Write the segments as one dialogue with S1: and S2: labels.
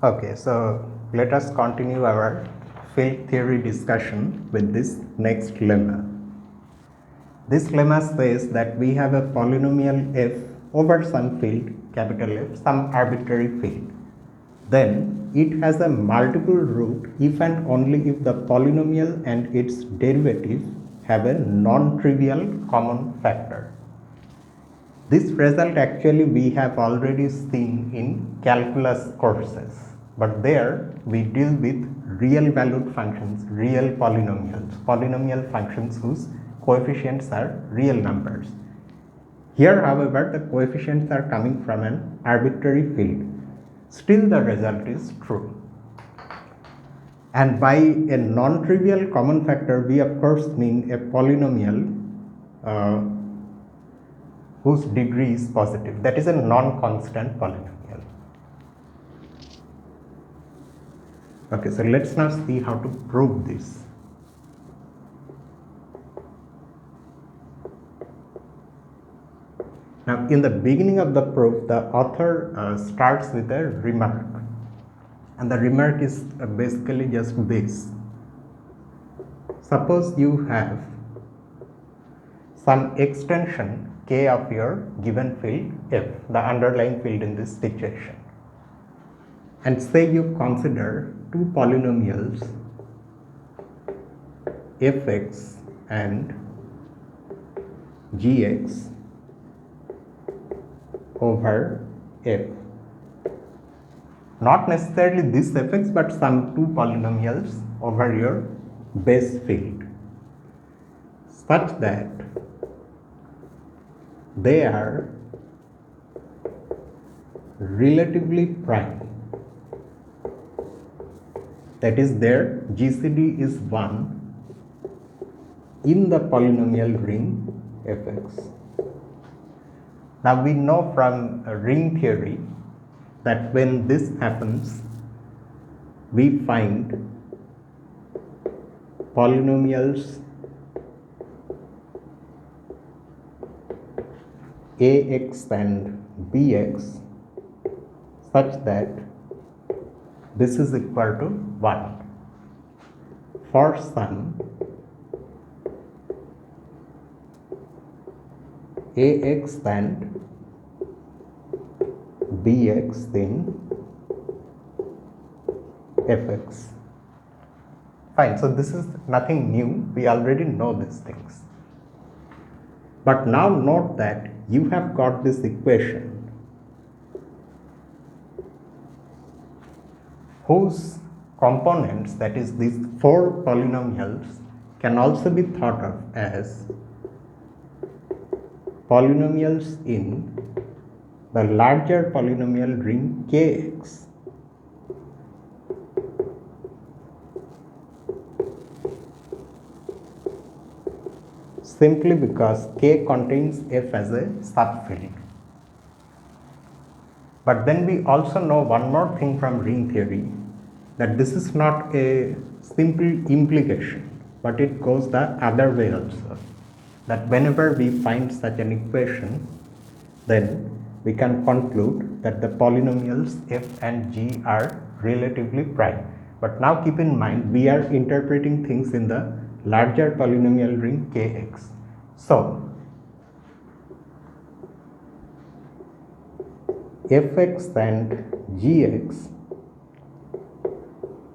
S1: Okay, so let us continue our field theory discussion with this next lemma. This lemma says that we have a polynomial f over some field, capital F, some arbitrary field. Then it has a multiple root if and only if the polynomial and its derivative have a non-trivial common factor. This result actually we have already seen in calculus courses, but there we deal with real valued functions, real polynomials, polynomial functions whose coefficients are real numbers. Here, however, the coefficients are coming from an arbitrary field. Still the result is true. And by a non-trivial common factor, we of course mean a polynomial whose degree is positive. That is a non-constant polynomial. Okay, so let's now see how to prove this. Now, in the beginning of the proof, the author starts with a remark, and the remark is basically just this. Suppose you have some extension k of your given field f, the underlying field in this situation, and say you consider two polynomials fx and gx over f. Not necessarily this fx, but some two polynomials over your base field, such that they are relatively prime. That is, their GCD is 1 in the polynomial ring fx. Now we know from ring theory that when this happens, we find polynomials ax and bx such that this is equal to 1 for some ax and bx in fx. Fine, so this is nothing new, we already know these things. But now note that you have got this equation whose components, that is these four polynomials, can also be thought of as polynomials in the larger polynomial ring kx. Simply because k contains f as a subfield. But then we also know one more thing from ring theory, that this is not a simple implication, but it goes the other way also. That whenever we find such an equation, then we can conclude that the polynomials f and g are relatively prime. But now keep in mind, we are interpreting things in the larger polynomial ring kx. So fx and gx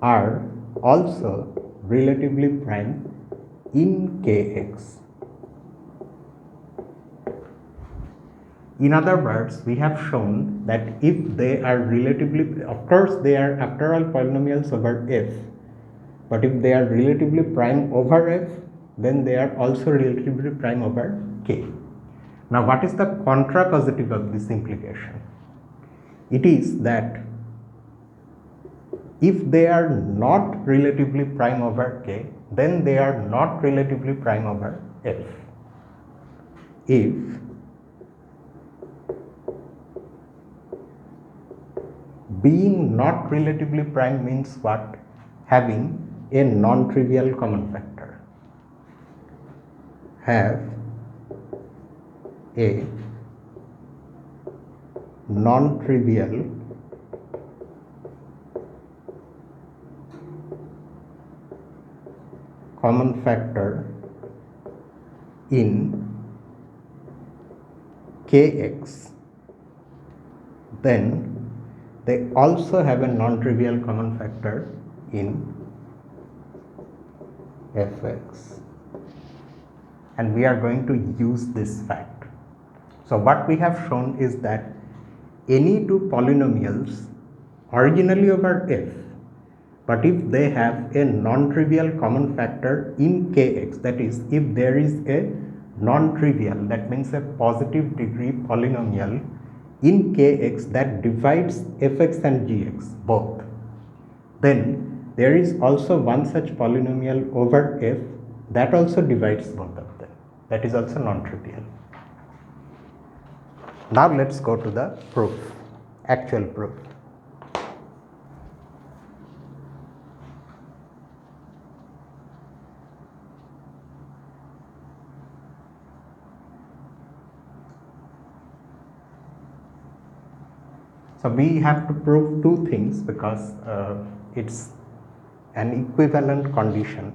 S1: are also relatively prime in kx. In other words, we have shown that if they are relatively, of course they are after all polynomials over f, but if they are relatively prime over f, then they are also relatively prime over k. Now what is the contrapositive of this implication? It is that if they are not relatively prime over k, then they are not relatively prime over f. If being not relatively prime means what? Having a non-trivial common factor. Have a non-trivial common factor in kx, then they also have a non-trivial common factor in fx, and we are going to use this fact. So what we have shown is that any two polynomials originally over f, but if they have a non-trivial common factor in kx, that is, if there is a non-trivial, that means a positive degree polynomial in kx that divides fx and gx both, then there is also one such polynomial over f that also divides both of them, that is also non-trivial. Now let's go to the proof, actual proof. So we have to prove two things because it's an equivalent condition.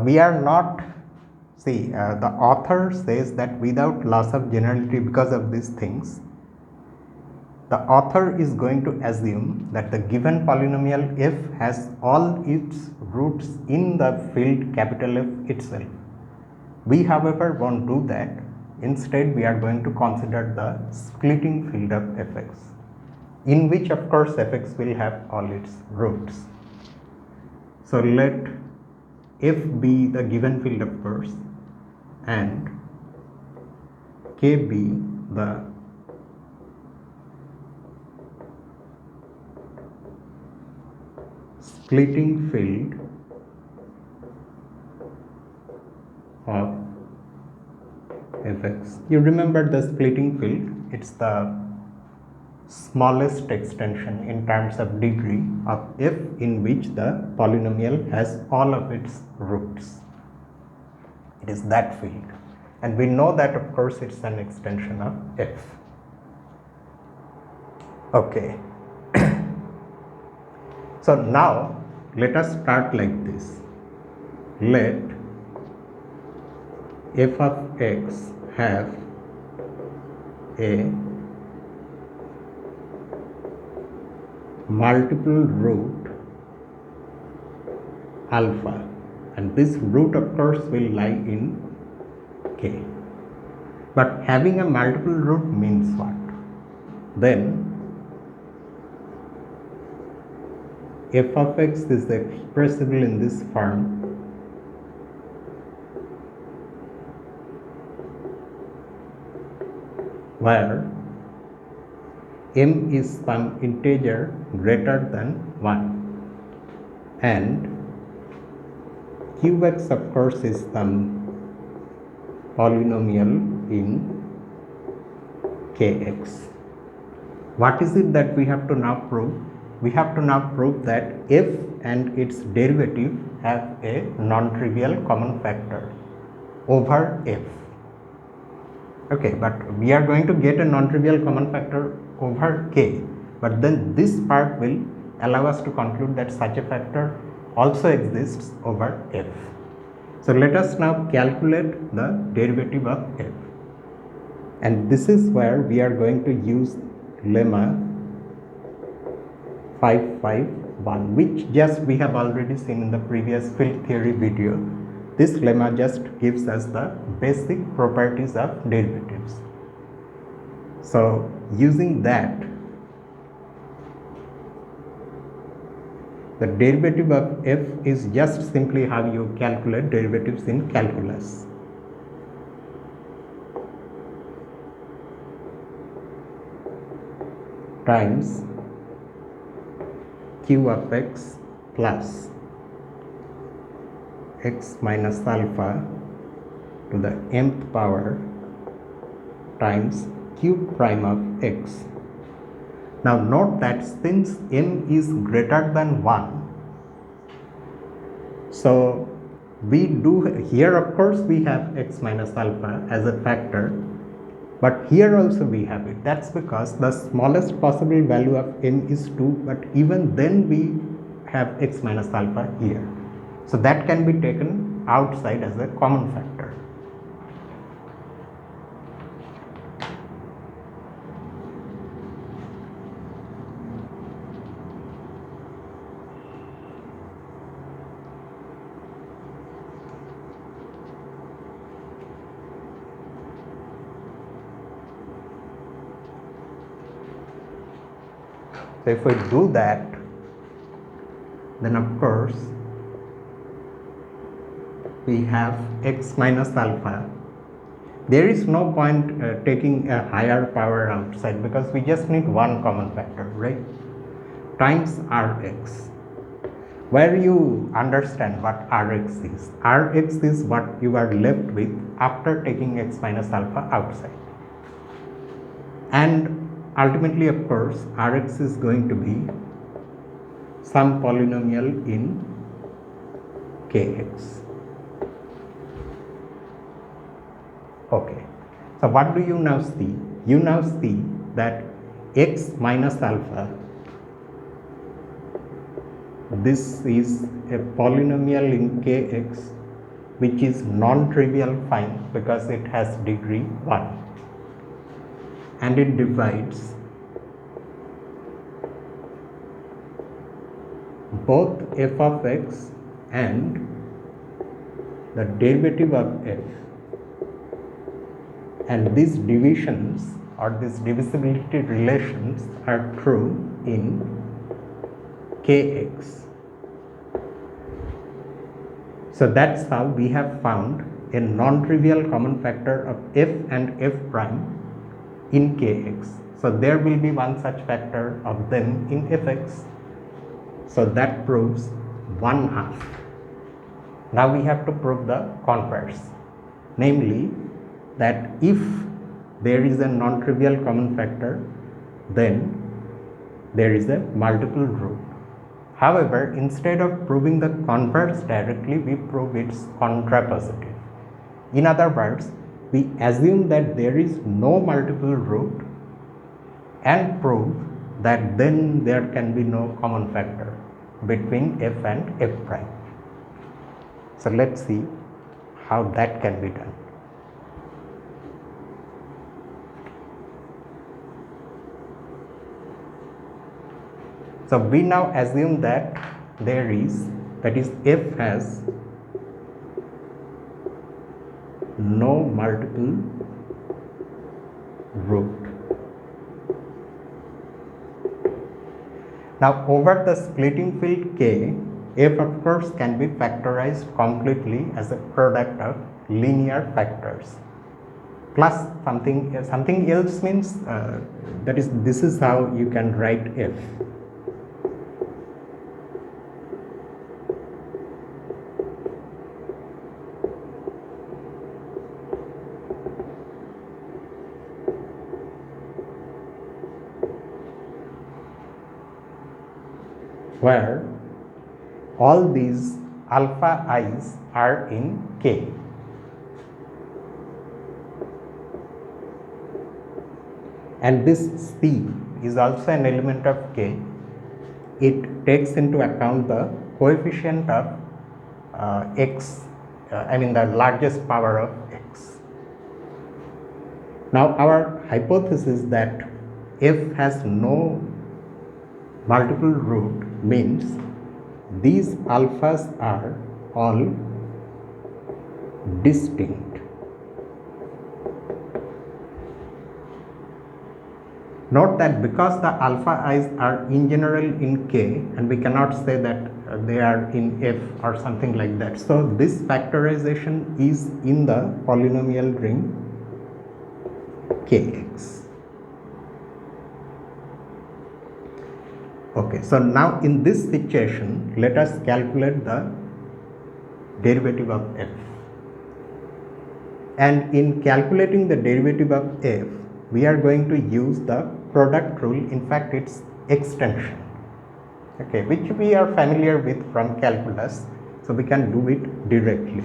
S1: We are not, the author says that without loss of generality because of these things, the author is going to assume that the given polynomial f has all its roots in the field capital F itself. We, however, won't do that. Instead, we are going to consider the splitting field of fx, in which of course fx will have all its roots. So let f be the given field of course and k be the splitting field of fx. You remember the splitting field, it's the smallest extension in terms of degree of f in which the polynomial has all of its roots. It is that field, and we know that of course it's an extension of f. Okay. So now let us start like this. Let f of x have a multiple root alpha, and this root of course will lie in k. But having a multiple root means what? Then f of x is expressible in this form where m is some integer greater than 1 and qx of course is some polynomial in kx. What is it that we have to now prove? We have to now prove that f and its derivative have a non-trivial common factor over f. Okay, but we are going to get a non-trivial common factor over k, but then this part will allow us to conclude that such a factor also exists over f. So let us now calculate the derivative of f, and this is where we are going to use lemma 551, which just we have already seen in the previous field theory video. This lemma just gives us the basic properties of derivatives. So using that, the derivative of f is just simply how you calculate derivatives in calculus. Times q of x plus x minus alpha to the nth power times q prime of x. Now note that since m is greater than 1, so we do here of course we have x minus alpha as a factor, But here also we have it. That's because the smallest possible value of m is 2, but even then we have x minus alpha here. So that can be taken outside as a common factor. So if we do that, then of course we have x minus alpha. There is no point taking a higher power outside, because we just need one common factor, right? Times Rx, where you understand what Rx is. Rx is what you are left with after taking x minus alpha outside. And ultimately, of course, Rx is going to be some polynomial in Kx. Okay, so what do you now see? You now see that x minus alpha, this is a polynomial in Kx which is non-trivial fine because it has degree 1, and it divides both f of x and the derivative of f, and these divisions or these divisibility relations are true in Kx. So that's how we have found a non-trivial common factor of f and f prime in Kx. So there will be one such factor of them in Fx. So that proves 1/2. Now we have to prove the converse, namely that if there is a non-trivial common factor, then there is a multiple root. However, instead of proving the converse directly, we prove its contrapositive. In other words, we assume that there is no multiple root and prove that then there can be no common factor between f and f prime. So let's see how that can be done. So we now assume that there is, that is, f has no multiple root. Now over the splitting field K, f of course can be factorized completely as a product of linear factors plus something else, means that is, this is how you can write f. Where all these alpha i's are in K. And this C is also an element of K. It takes into account the coefficient of x, the largest power of x. Now our hypothesis that f has no multiple root means these alphas are all distinct. Note that because the alpha i's are in general in K, and we cannot say that they are in F or something like that. So this factorization is in the polynomial ring Kx. Okay, so now in this situation, let us calculate the derivative of f. And in calculating the derivative of f, we are going to use the product rule, in fact its extension, okay, which we are familiar with from calculus, so we can do it directly.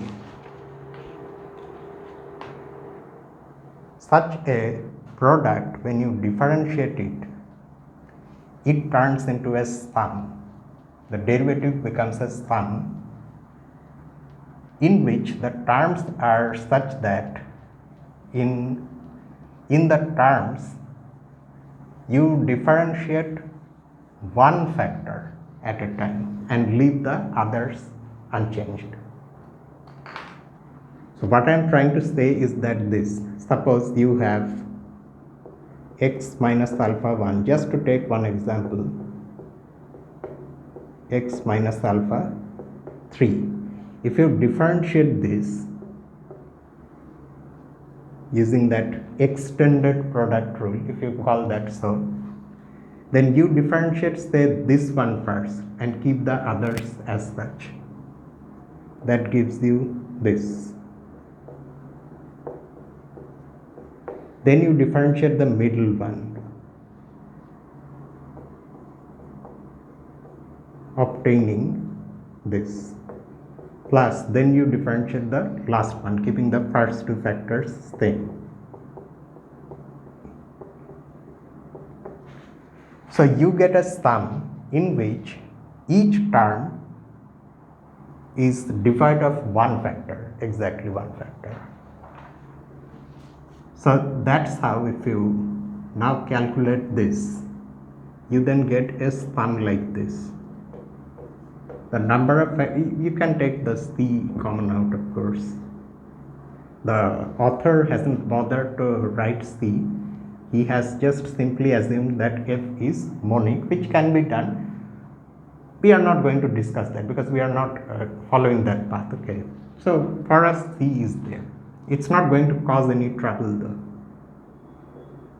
S1: such a product, when you differentiate it, it turns into a sum. The derivative becomes a sum in which the terms are such that in the terms you differentiate one factor at a time and leave the others unchanged. So what I am trying to say is that this, suppose you have x minus alpha 1, just to take one example, x minus alpha 3. If you differentiate this using that extended product rule, if you call that so, then you differentiate, say, this one first and keep the others as such. That gives you this. Then you differentiate the middle one, obtaining this, plus then you differentiate the last one, keeping the first two factors same. So you get a sum in which each term is devoid of one factor, exactly one factor. So that's how, if you now calculate this, you then get a sum like this. The number of, you can take the C common out, of course. The author hasn't bothered to write C. He has just simply assumed that F is monic, which can be done. We are not going to discuss that because we are not following that path, okay. So for us, C is there. It's not going to cause any trouble though.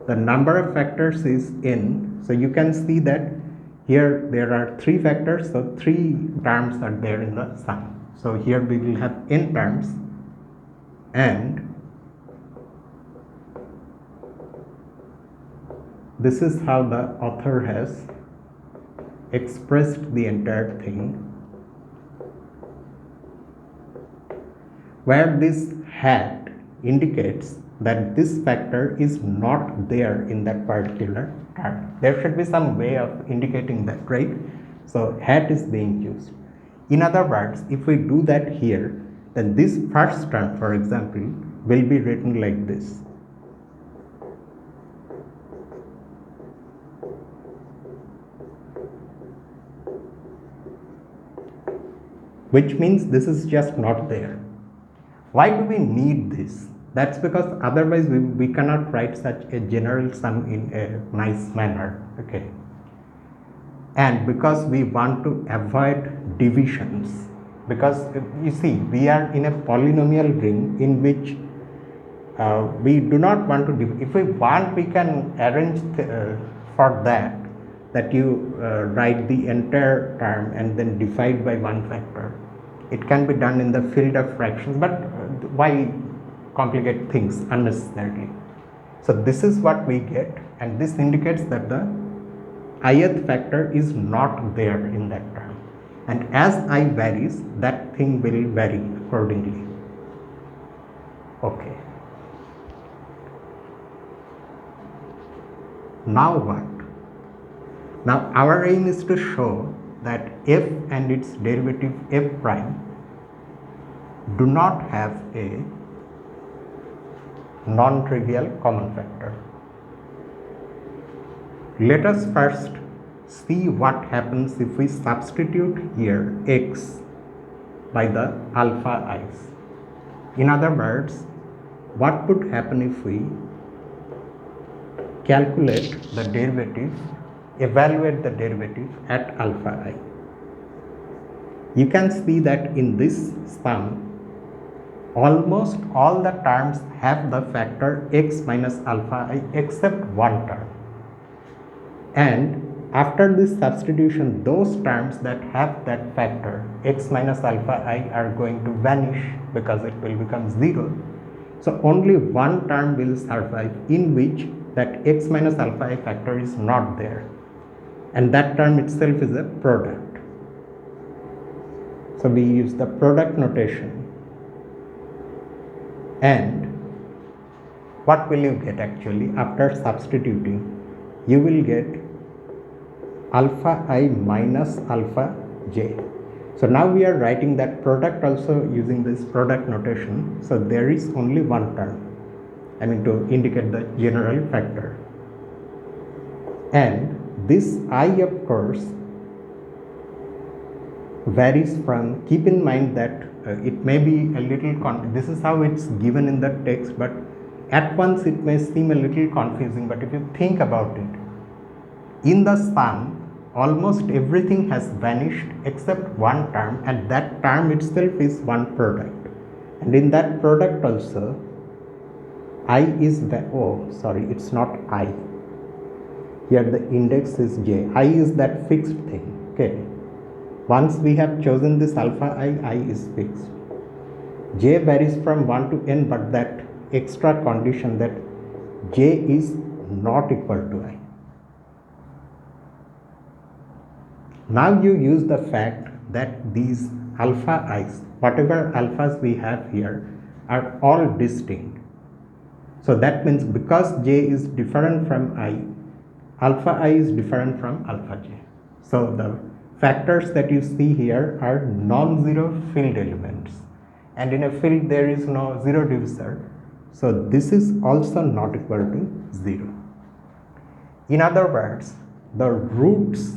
S1: The number of factors is n, so you can see that here there are 3 factors, so 3 terms are there in the sum. So here we will have n terms, and this is how the author has expressed the entire thing, where this hat indicates that this factor is not there in that particular term. There should be some way of indicating that, right? So hat is being used. In other words, if we do that here, then this first term, for example, will be written like this. Which means this is just not there. Why do we need this? That's because otherwise we cannot write such a general sum in a nice manner, okay. And because we want to avoid divisions, because you see, we are in a polynomial ring in which we do not want to if we want, we can arrange for that you write the entire term and then divide by one factor. It can be done in the field of fractions, but why complicate things unnecessarily? So this is what we get, and this indicates that the ith factor is not there in that term, and as I varies, that thing will vary accordingly, okay. Now what? Now our aim is to show that f and its derivative f prime do not have a non-trivial common factor. Let us first see what happens if we substitute here x by the alpha i's. In other words, what would happen if we calculate the derivative, evaluate the derivative at alpha I? You can see that in this sum, almost all the terms have the factor x minus alpha I except one term. And after this substitution, those terms that have that factor x minus alpha I are going to vanish because it will become 0. So only one term will survive in which that x minus alpha I factor is not there, and that term itself is a product. So we use the product notation, and what will you get actually after substituting? You will get alpha I minus alpha j. So now we are writing that product also using this product notation. So there is only one term, I mean to indicate the general factor. And this I of course varies from, keep in mind that it may be a little, this is how it's given in the text, but at once it may seem a little confusing, but if you think about it, in the sum, almost everything has vanished except one term, and that term itself is one product. And in that product also, I is, it's not I. Here the index is j. I is that fixed thing, okay. Once we have chosen this alpha I is fixed. J varies from 1 to n, but that extra condition that j is not equal to I. Now you use the fact that these alpha i's, whatever alphas we have here, are all distinct. So that means because j is different from I, alpha I is different from alpha j. So the factors that you see here are non-zero field elements, and in a field there is no zero divisor, so this is also not equal to 0. In other words, the roots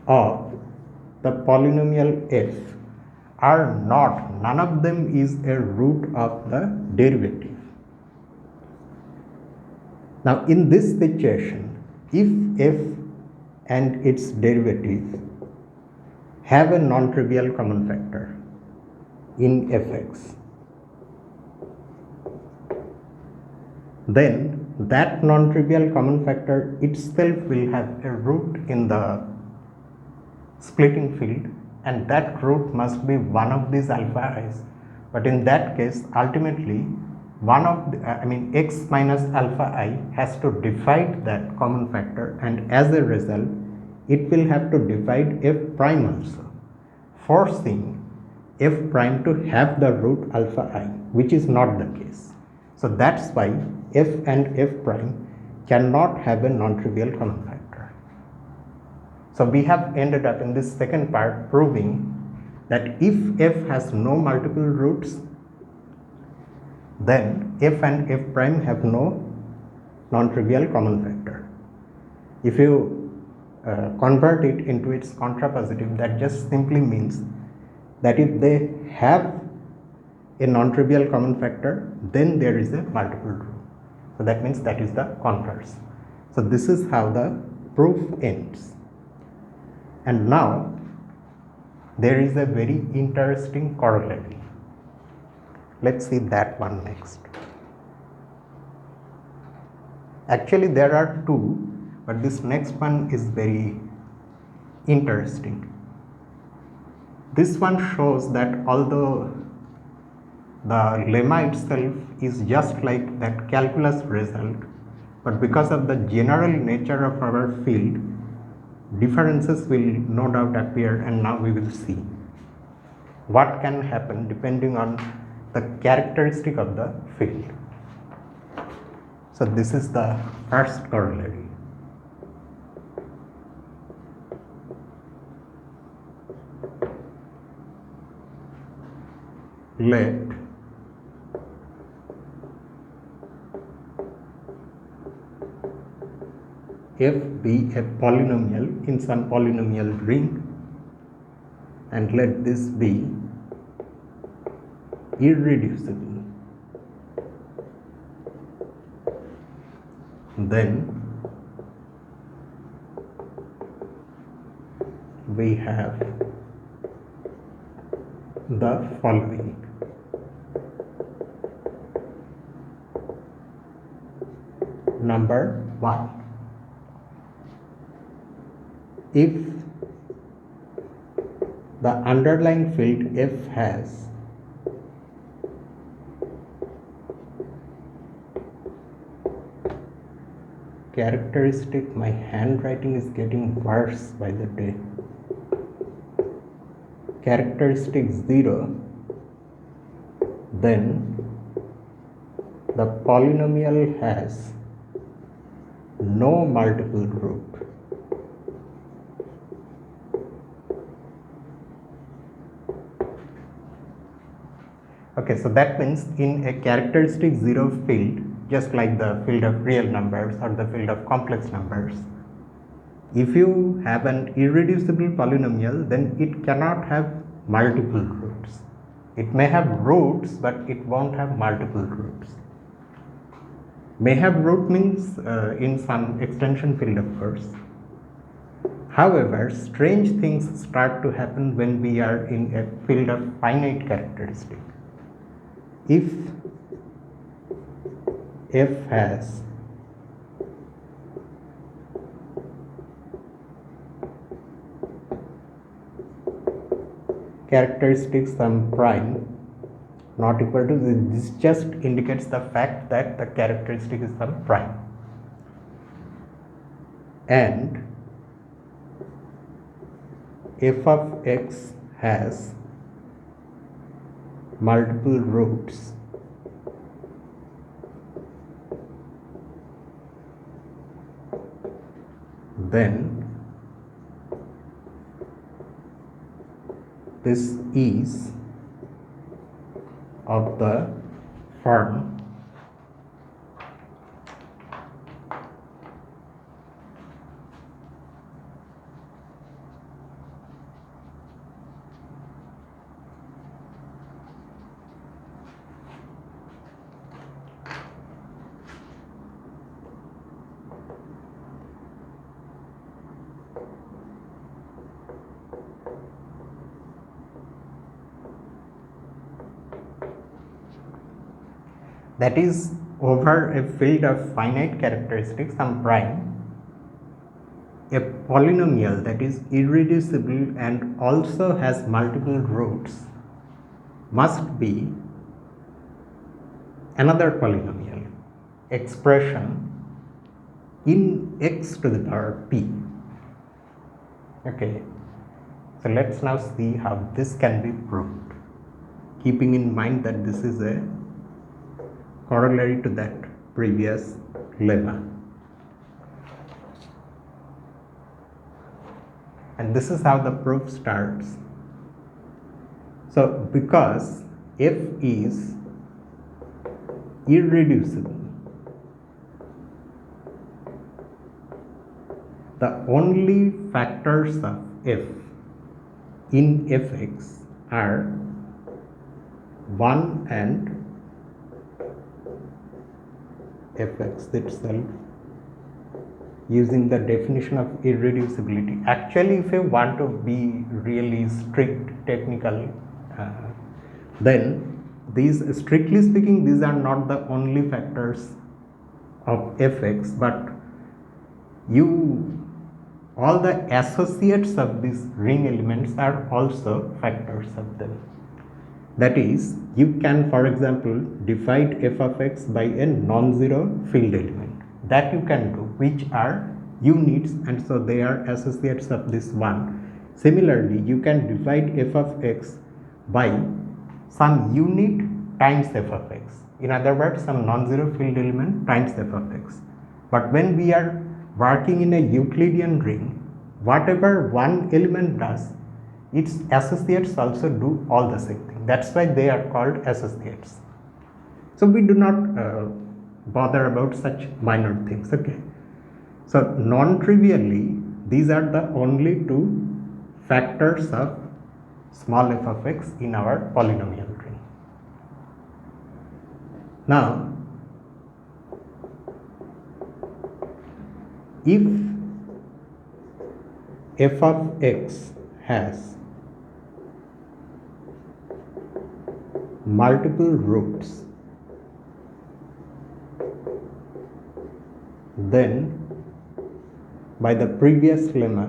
S1: of the polynomial f are not, none of them is a root of the derivative. Now in this situation, if f and its derivative have a non-trivial common factor in fx, then that non-trivial common factor itself will have a root in the splitting field, and that root must be one of these alpha i's. But in that case, ultimately one of the, x minus alpha I has to divide that common factor, and as a result it will have to divide f prime also, forcing f prime to have the root alpha I, which is not the case. So that's why f and f prime cannot have a non-trivial common factor. So we have ended up in this second part proving that if f has no multiple roots, then f and f prime have no non-trivial common factor. If you convert it into its contrapositive, that just simply means that if they have a non-trivial common factor, then there is a multiple root. So that means that is the converse. So this is how the proof ends. And now there is a very interesting corollary. Let's see that one next. Actually there are two, but this next one is very interesting. This one shows that although the lemma itself is just like that calculus result, but because of the general nature of our field, differences will no doubt appear, and now we will see what can happen depending on the characteristic of the field. So this is the first corollary. Let f be a polynomial in some polynomial ring, and let this be irreducible. Then we have the following. Number 1. If the underlying field f has characteristic, my handwriting is getting worse by the day, characteristic 0, then the polynomial has no multiple root. Okay, so that means in a characteristic zero field, just like the field of real numbers or the field of complex numbers, if you have an irreducible polynomial, then it cannot have multiple roots. It may have roots, but it won't have multiple roots. May have root means in some extension field, of course. However, strange things start to happen when we are in a field of finite characteristic. If f has characteristic sum prime not equal to this, just indicates the fact that the characteristic is some prime, and f of x has multiple roots, then this is of the form that is over a field of finite characteristics some prime, a polynomial that is irreducible and also has multiple roots must be another polynomial expression in x to the power p. Okay, so let's now see how this can be proved, keeping in mind that this is a corollary to that previous lemma. And this is how the proof starts. So because f is irreducible, the only factors of f in fx are 1 and fx itself, using the definition of irreducibility. Actually, if you want to be really strict technical, then these, strictly speaking, these are not the only factors of fx, but all the associates of these ring elements are also factors of them. That is, you can, for example, divide f of x by a non-zero field element. That you can do, which are units, and so they are associates of this one. Similarly, you can divide f of x by some unit times f of x. In other words, some non-zero field element times f of x. But when we are working in a Euclidean ring, whatever one element does, its associates also do all the same thing. That's why they are called associates. So we do not bother about such minor things. Okay. So non-trivially, these are the only two factors of small f of x in our polynomial ring. Now, if f of x has multiple roots, then by the previous lemma,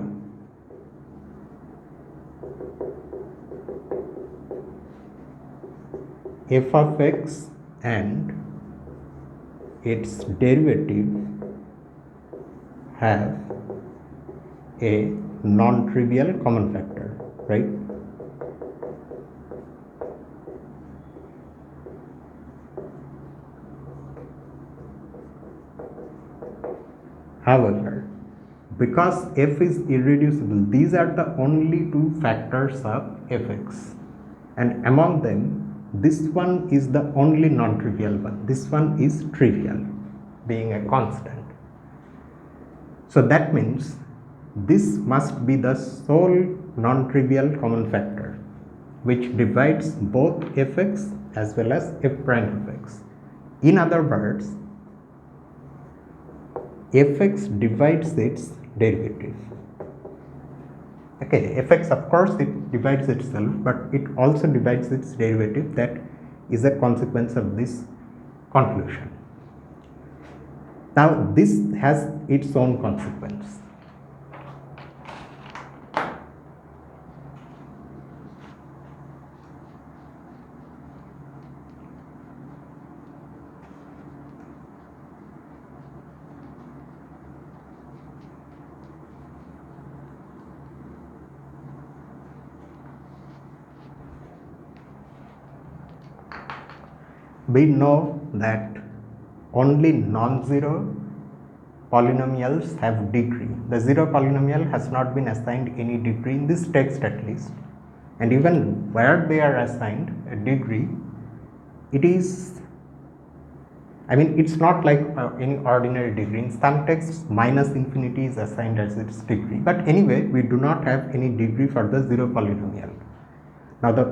S1: f of x and its derivative have a non-trivial common factor, right? However, because f is irreducible, these are the only two factors of fx, and among them this one is the only non-trivial one. This one is trivial, being a constant. So that means this must be the sole non-trivial common factor which divides both fx as well as f prime of x. In other words, fx divides its derivative. Okay, fx, of course, it divides itself, but it also divides its derivative. That is a consequence of this conclusion. Now this has its own consequence. We know that only non-zero polynomials have degree. The zero polynomial has not been assigned any degree in this text at least, and even where they are assigned a degree, it is, I mean, it's not like any ordinary degree. In some texts, minus infinity is assigned as its degree, but anyway, we do not have any degree for the zero polynomial. Now the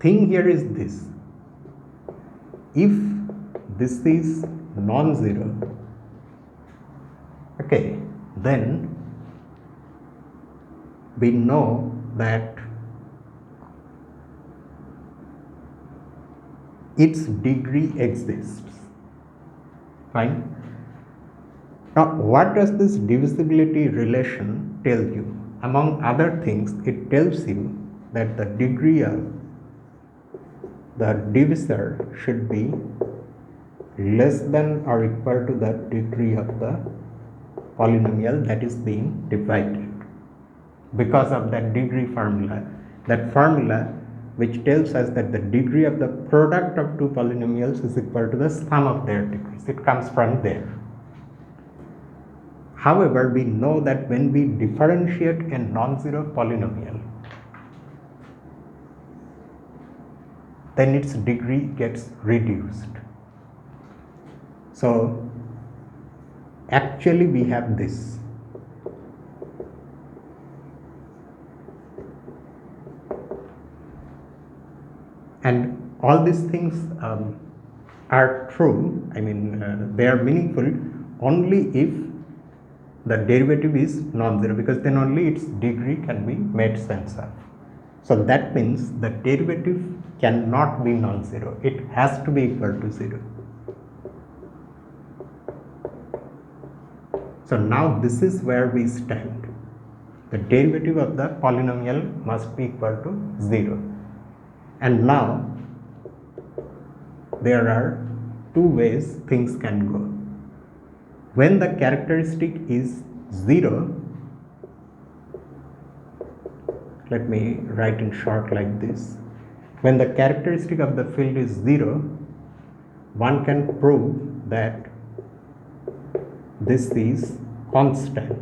S1: thing here is this: if this is non-zero, okay, then we know that its degree exists. Fine. Now, what does this divisibility relation tell you? Among other things, it tells you that the degree of the divisor should be less than or equal to the degree of the polynomial that is being divided, because of that degree formula. That formula which tells us that the degree of the product of two polynomials is equal to the sum of their degrees. It comes from there. However, we know that when we differentiate a non-zero polynomial, then its degree gets reduced. So actually we have this. And all these things are true, I mean they are meaningful only if the derivative is non-zero, because then only its degree can be made sense of. So that means the derivative cannot be non-zero, it has to be equal to 0. So now this is where we stand. The derivative of the polynomial must be equal to 0. And now there are two ways things can go. When the characteristic is 0, let me write in short like this. When the characteristic of the field is 0, one can prove that this is constant,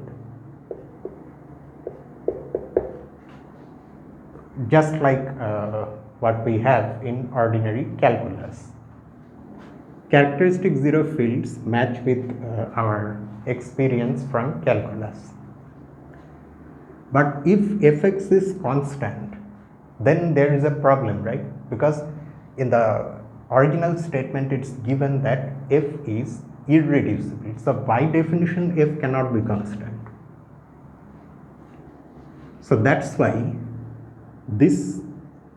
S1: just like what we have in ordinary calculus. Characteristic 0 fields match with our experience from calculus. But if fx is constant, then there is a problem, right? Because in the original statement it's given that f is irreducible. So by definition f cannot be constant. So that's why this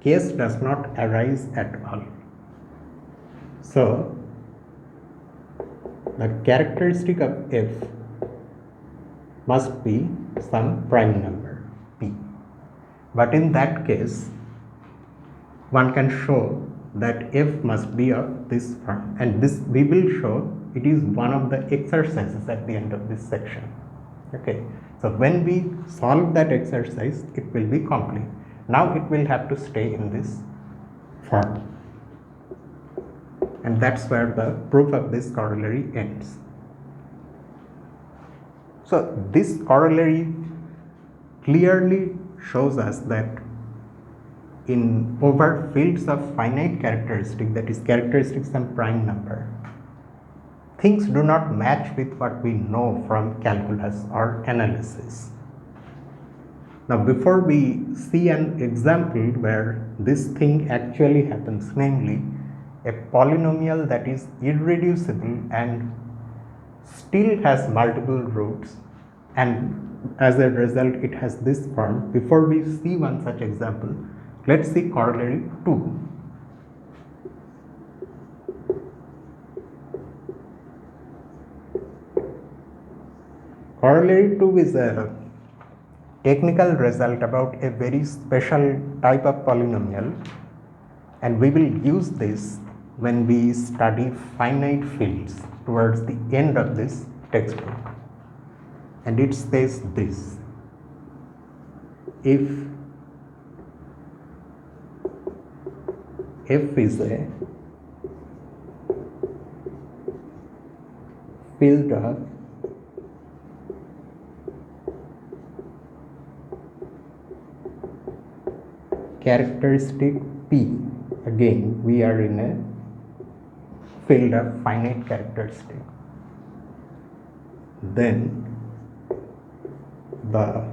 S1: case does not arise at all. So the characteristic of f must be some prime number p. But in that case, one can show that f must be of this form, and this we will show. It is one of the exercises at the end of this section. Okay, so when we solve that exercise, it will be complete. Now it will have to stay in this form, and that's where the proof of this corollary ends. So this corollary clearly shows us that in over fields of finite characteristic, that is characteristics and prime number, things do not match with what we know from calculus or analysis. Now before we see an example where this thing actually happens, namely a polynomial that is irreducible and still has multiple roots, and as a result it has this form, before we see one such example, let's see corollary 2. Corollary 2 is a technical result about a very special type of polynomial, and we will use this when we study finite fields towards the end of this textbook. And it says this: if F is a field of characteristic P, again we are in a field of finite characteristic, then the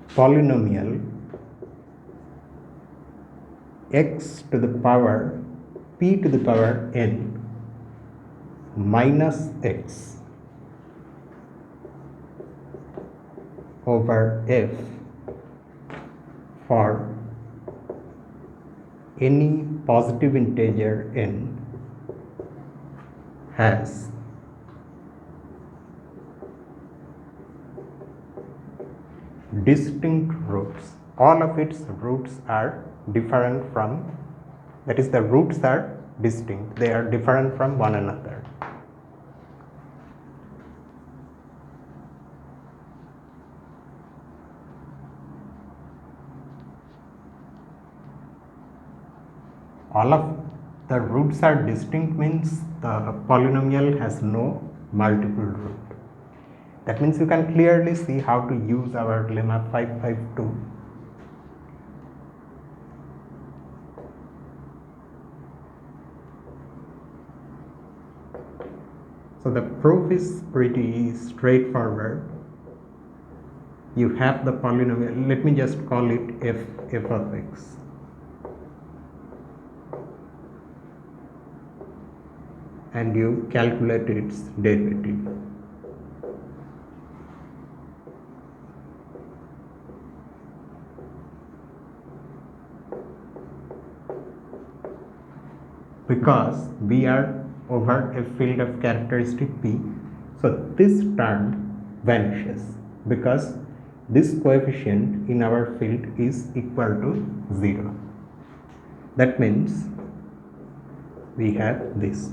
S1: polynomial x to the power p to the power n minus x over f for any positive integer n has distinct roots. All of its roots are different from, that is, the roots are distinct, they are different from one another. All of the roots are distinct means the polynomial has no multiple root. That means you can clearly see how to use our lemma 552. So the proof is pretty straightforward. You have the polynomial, let me just call it f of x. And you calculate its derivative. Because we are over a field of characteristic P, so this term vanishes because this coefficient in our field is equal to 0. That means we have this.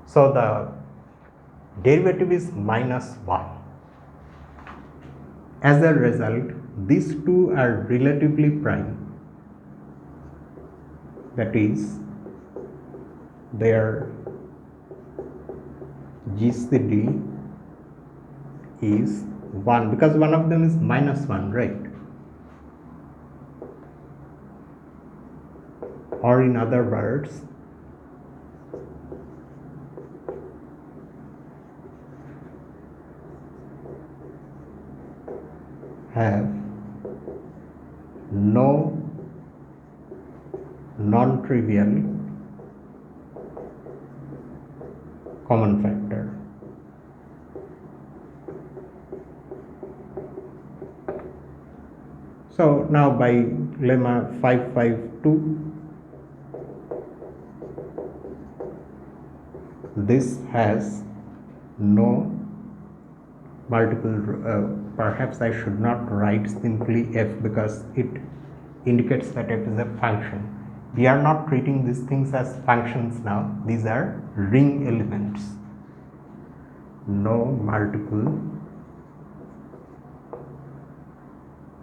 S1: So the derivative is minus 1. As a result, these two are relatively prime. That is, their GCD is 1 because one of them is minus 1, right? Or in other words, have no non-trivial common factor. So now by lemma 552, this has no multiple, perhaps I should not write simply f because it indicates that f is a function. We are not treating these things as functions now, these are ring elements. No multiple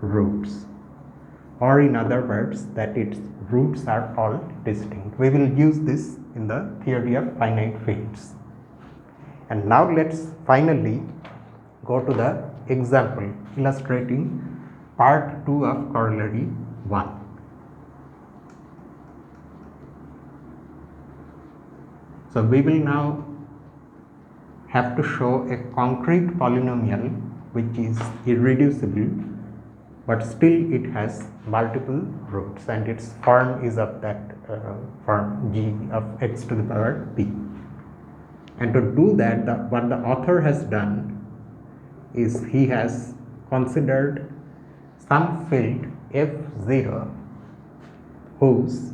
S1: roots. or in other words that its roots are all distinct. We will use this in the theory of finite fields. And now let's finally go to the example illustrating part 2 of corollary 1. So we will now have to show a concrete polynomial which is irreducible, but still it has multiple roots and its form is of that form g of x to the power p. And to do that, what the author has done is he has considered some field f0 whose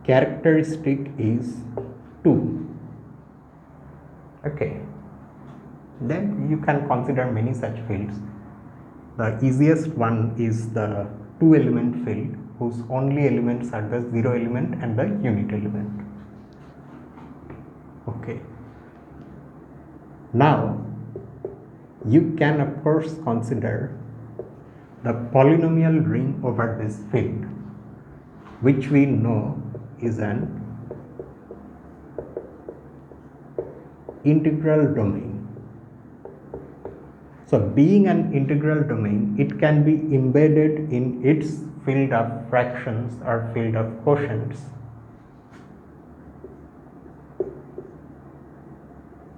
S1: characteristic is 2. Okay, then you can consider many such fields. The easiest one is the 2-element field whose only elements are the 0 element and the unit element. Okay, now you can of course consider the polynomial ring over this field, which we know is an integral domain. So being an integral domain, it can be embedded in its field of fractions or field of quotients,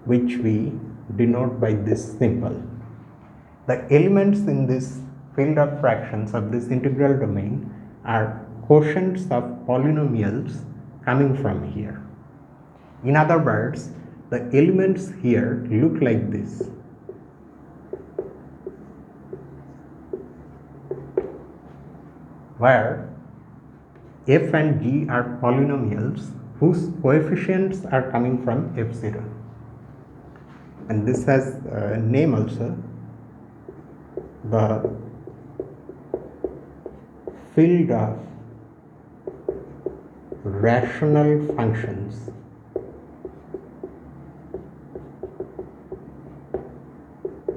S1: which we denote by this symbol. The elements in this field of fractions of this integral domain are quotients of polynomials coming from here. In other words, the elements here look like this. Where f and g are polynomials whose coefficients are coming from f0. And this has a name also, the field of rational functions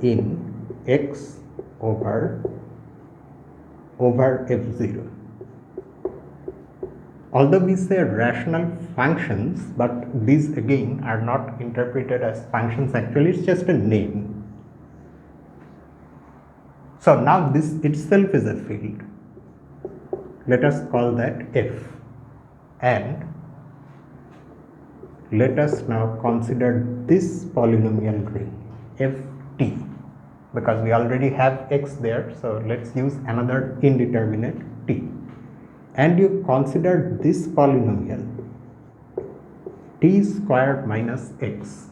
S1: in x over f0. Although we say rational functions, but these again are not interpreted as functions, actually it's just a name. So now this itself is a field. Let us call that f, and let us now consider this polynomial ring ft, because we already have x there, so let's use another indeterminate t. And you consider this polynomial t squared minus x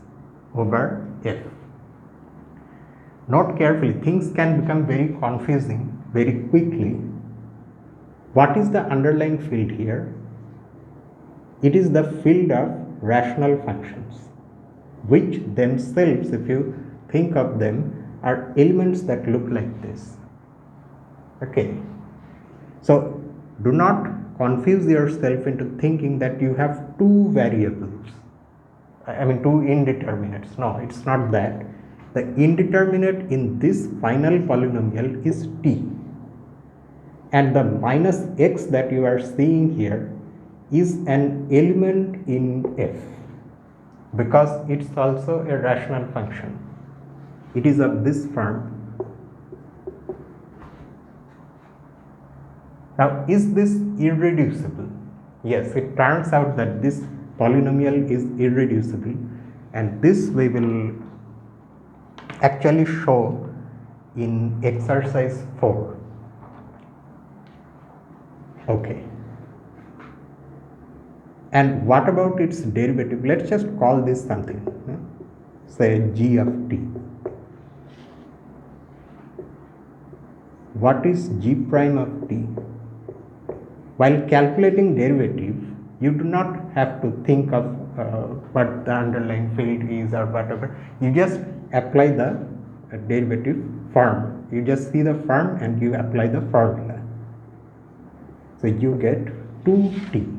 S1: over f. Note carefully, things can become very confusing very quickly. What is the underlying field here? It is the field of rational functions, which themselves, if you think of them, are elements that look like this. Okay, so do not confuse yourself into thinking that you have two variables, two indeterminates. No, it's not that. The indeterminate in this final polynomial is t, and the minus x that you are seeing here is an element in f, because it's also a rational function. It is of this form. Now, is this irreducible? Yes, it turns out that this polynomial is irreducible, and this we will actually show in exercise 4. Okay. And what about its derivative? Let's just call this something, say g of t. What is g prime of t? While calculating derivative, you do not have to think of what the underlying field is or whatever. You just apply the derivative form. You just see the form and you apply the formula. So you get 2t.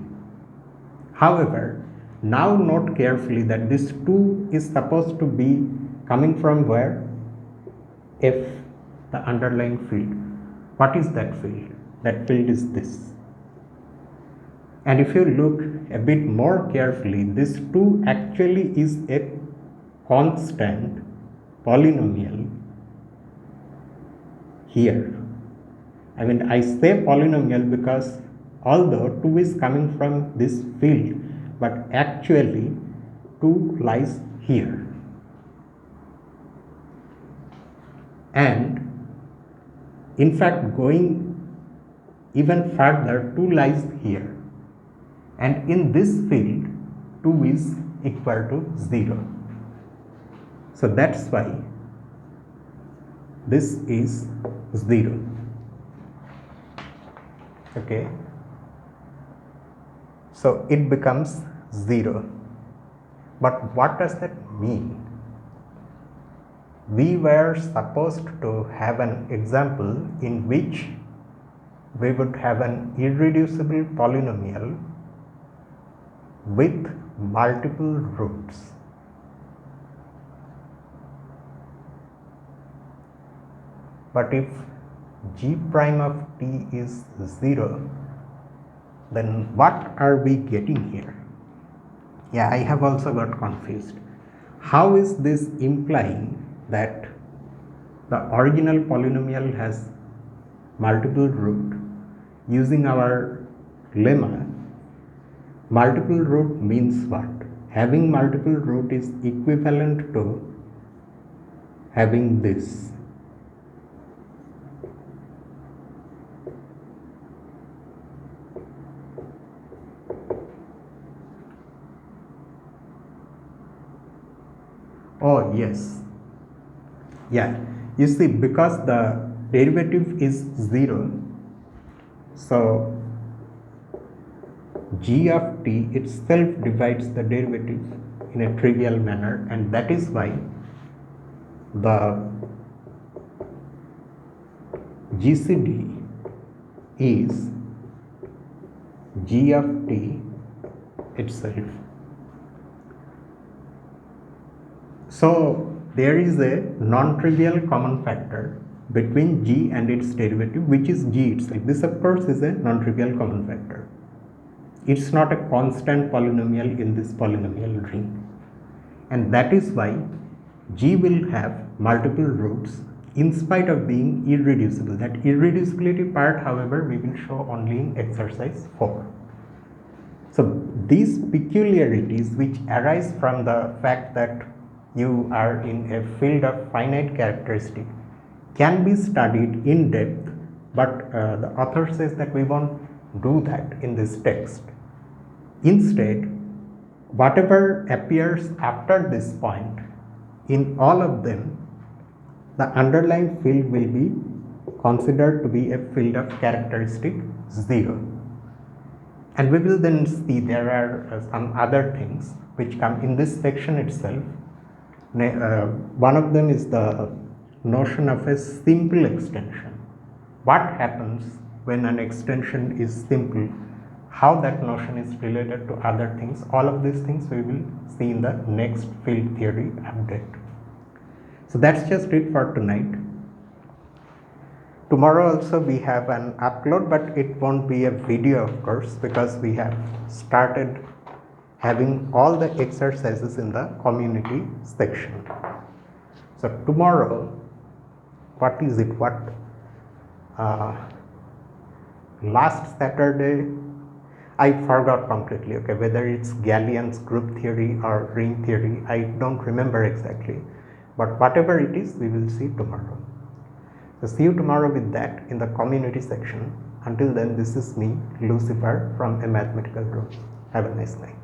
S1: However, Now note carefully that this 2 is supposed to be coming from where? F, the underlying field. What is that field? That field is this. And if you look a bit more carefully, this 2 actually is a constant polynomial here. I mean, I say polynomial because although 2 is coming from this field, but actually 2 lies here. And in fact, going even further, 2 lies here. And in this field, 2 is equal to 0. So that's why this is 0. Okay. So it becomes 0. But what does that mean? We were supposed to have an example in which we would have an irreducible polynomial with multiple roots. But if g prime of t is 0, then what are we getting here? Yeah, I have also got confused. How is this implying that the original polynomial has multiple root? Using our lemma, multiple root means what? Having multiple root is equivalent to having this. Oh yes, yeah, you see, because the derivative is 0, so g of t itself divides the derivative in a trivial manner, and that is why the GCD is g of t itself. So there is a non-trivial common factor between g and its derivative, which is g itself. This of course is a non-trivial common factor. It's not a constant polynomial in this polynomial ring, and that is why g will have multiple roots in spite of being irreducible. That irreducibility part, however, we will show only in exercise 4. So these peculiarities which arise from the fact that you are in a field of finite characteristic can be studied in depth, but the author says that we won't do that in this text. Instead, whatever appears after this point, in all of them, the underlying field will be considered to be a field of characteristic 0. And we will then see there are some other things which come in this section itself. One of them is the notion of a simple extension. What happens when an extension is simple? How that notion is related to other things? All of these things we will see in the next field theory update. So that's just it for tonight. Tomorrow also we have an upload, but it won't be a video of course, because we have started having all the exercises in the community section. So tomorrow, what is it? Last Saturday, I forgot completely, okay, whether it's Galilean's group theory or ring theory, I don't remember exactly. But whatever it is, we will see tomorrow. So see you tomorrow with that in the community section. Until then, this is me, Lucifer, from A Mathematical Room. Have a nice night.